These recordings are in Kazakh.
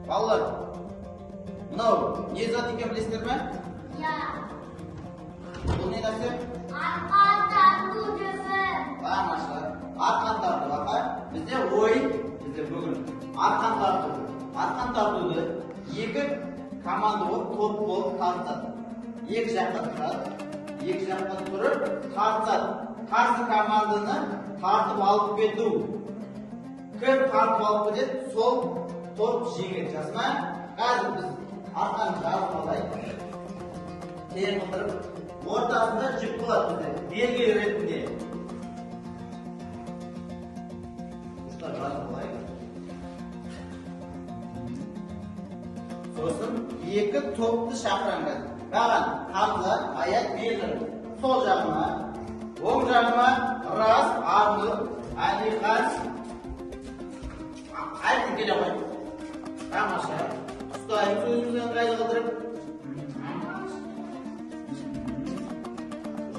Балалар, мынау не зат екен білесіздер ме? Иә. Бұл не нәрсе? Арқан тарту жүзі. Тамаша. Арқан тарту, аға. Бізде бүгін арқан тарту. Арқан тартуды екі команда болып, топ болып тартады. Екі жаққа тұрады. Екі жаққа тұрып тартады. Қарсы команданы тартып алып кету. Кім тартып алып кетеді, сол топ жеңеді. Жасына қазір біз арқаны жазып алайық. Тең қылдырып, ортасында жіп болады бізде, белгі ретінде. Ұштар жазып алайық. Сосын екі топты шақыраңыз. Маған Хамза, Аят белгілі. Сол жағыма, оң жағыма Рас, Арнұр, Әлихан. Айтын келе қой. Тамаша. Ұстайық сөзімізді ыңғайлы қылдырып.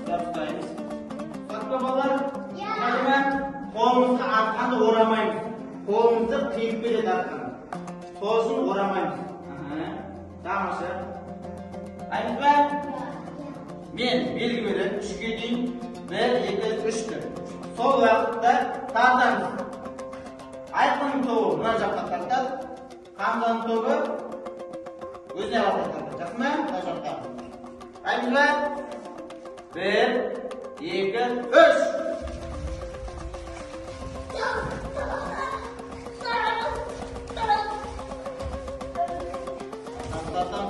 Ұстаймыз. Ұстатпа балалар. Қолымызды арқанды орамаймыз. Қолымызды қиып келеді арқанды. Сосын орамаймыз. Тамаша. Айтыз ба? Мен белгі берем, үшке дейін. 1, 2, 3-ті. Сол уақытта тартамыз. Айқынның тобы мына жаққа тартады. Хамзаның тобы өзіне қарай тартады. Жақсы ма? Мына жаққа. Айтыз ба? 1, 2, 3. Тартам.